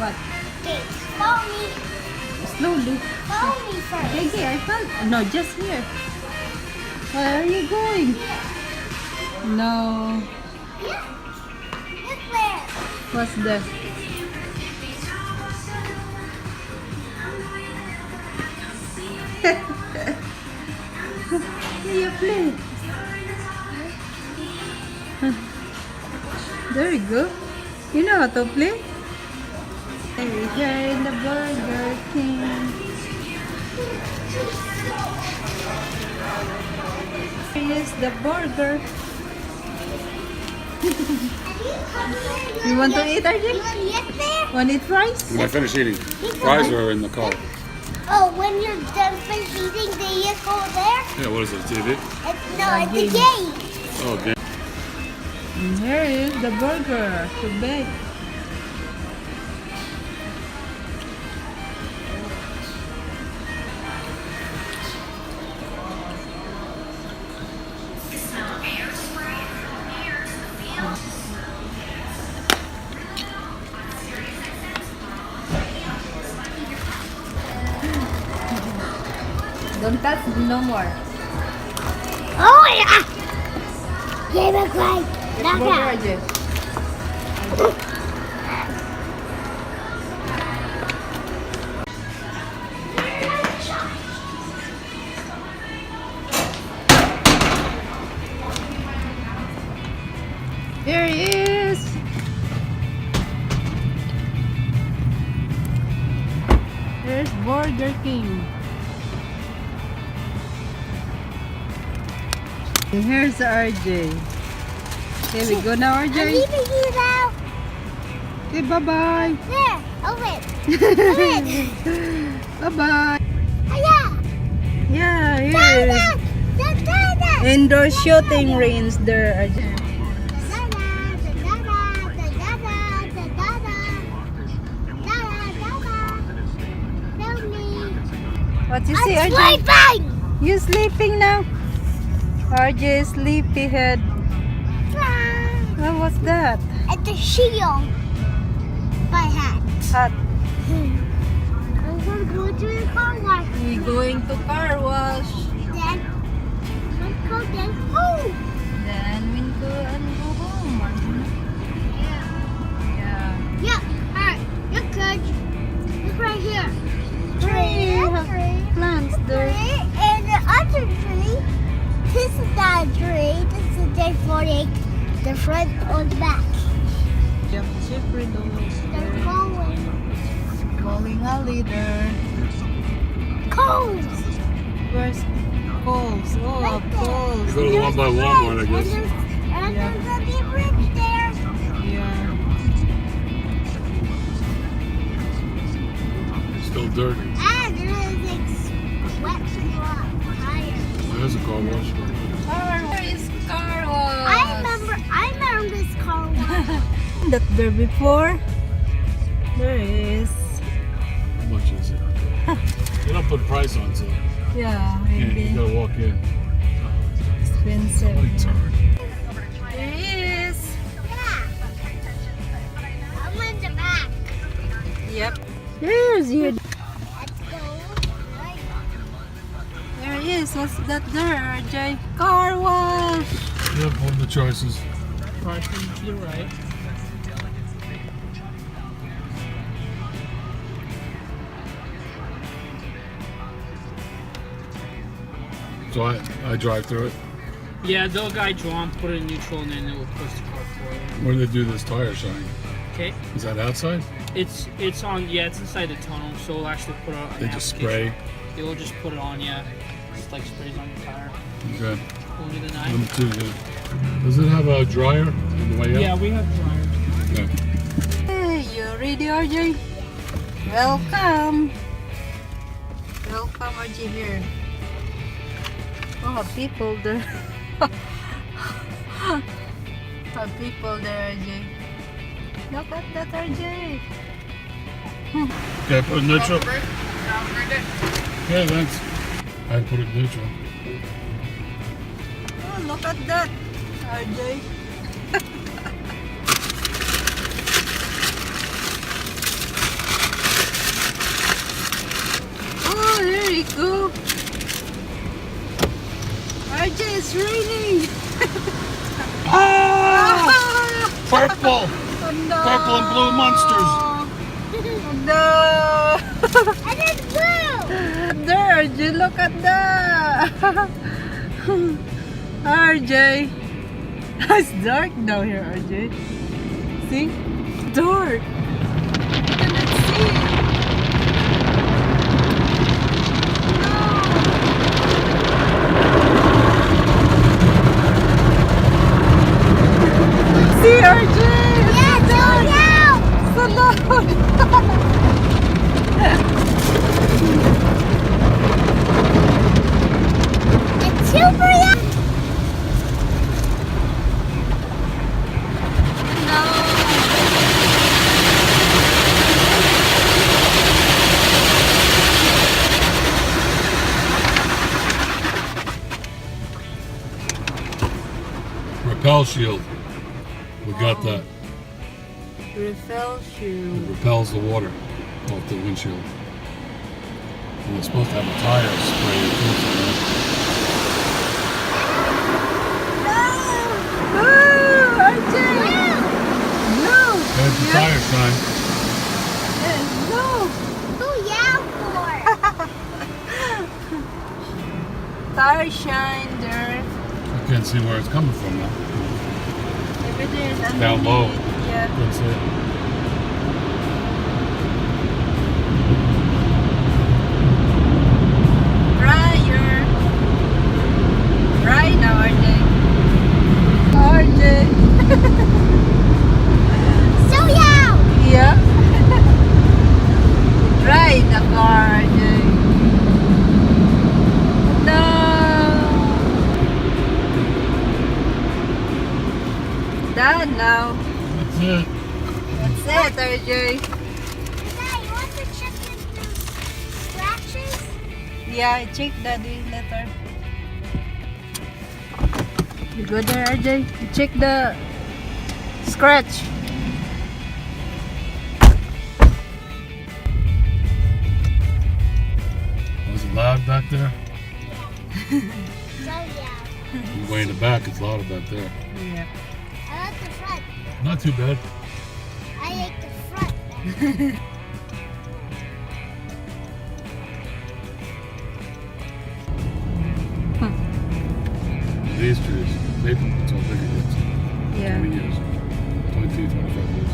What? Okay, follow me. Slowly. Follow me first. Okay, I found. No, just here. Where are you going? No. Yeah. Look there. What's that? You play. There you go. You know how to play? Hey, here in the Burger King. Here is the burger. You want to eat, RJ? You want to get there? Want to eat fries? When I finish eating, fries are in the car. Oh, when you're done finished eating, do you go there? Yeah, what is it, TV? No, it's the game. Oh, game. And here is the burger to bake. Don't touch no more. Oh, yeah. Give it right. Knock Burger, out. RJ. There he is. There's Burger King. And here's RJ. Here we go now, I'm RJ. leaving you now. Okay, bye-bye. There. Open. Open. Bye-bye. Yeah. Yeah, here Da-da. is Da-da-da. indoor shooting range there, RJ. What you see, I'm RJ? sleeping! You sleeping now? RJ, sleepyhead. What was that? It's a shield. My hat. Hot. I'm going to go to the car wash. We going to car wash. Then, let's go then home. Then we go and go home. Yeah. Yeah, alright. Look, Coach. Look right here. Tree. Plants there. Tree, and the other tree. This is that tree. This is J48. The front or the back. Jump ship riddles. They're going. Calling a leader. Cones. Where's Coles? Oh, Right there. Coles. Go to the one by one one, I guess. And Yeah. there's a big bridge there. Yeah. Still dirty. And there's a wet tire. There's a car wash. Where is car wash? I remember this car wash. That there before. There is. How much is it? They don't put a price on, so Yeah, yeah, maybe you gotta walk in. expensive. Lights are. There he is. Yeah. I'm in the back. Yep. There's you. Let's go. There he is. What's that there, RJ? Car wash. Yep, one of the choices. Parking to the right. So I drive through it. Yeah, they'll guide you on, put it in neutral, and then it will push the car forward. Where do they do this tire shine? Okay. Is that outside? It's on. Yeah, it's inside the tunnel, so we'll actually put it on. They just spray. It will just put it on. Yeah, just like sprays on your tire. Okay. Only the Them knife. too, yeah. Does it have a dryer on the way up? Yeah, we have dryers. Okay. Hey, you ready, RJ? Welcome. Welcome, RJ here. Oh, people there. People there, RJ. Look at that, RJ. Okay, put it neutral. Okay, thanks. I put it neutral. Oh, look at that, RJ. it's raining. Ah! Purple! Oh, no. Purple and blue monsters. No. And it's blue. There, RJ, look at that. RJ. It's dark down here, RJ. See? Dark. I cannot see. See, RJ. Yeah, slow down. So loud. It's super loud. Repel shield. We got that. Refill shoe. It repels the water off the windshield. And it's supposed to have a tire spray Oh, RJ. No. There's the tire shine. No. Oh, yeah, for. Tire shine there. I can't see where it's coming from now. Everything is underneath. Down low. Yeah. Couldn't see it. Dryer. Dry now, RJ. RJ. So loud. Yeah. Dry the car, RJ. No. Done now. That's it. That's it, RJ. Dad, you want to check the scratches? Yeah, check daddy letter. You go there, RJ. You check the scratch. Was it loud back there? So loud. Way in the back, it's louder back there. Yeah. I like the front. Not too bad. I like the front. These trees, they've been so big it gets. Yeah. 20 years. 22, 25 years.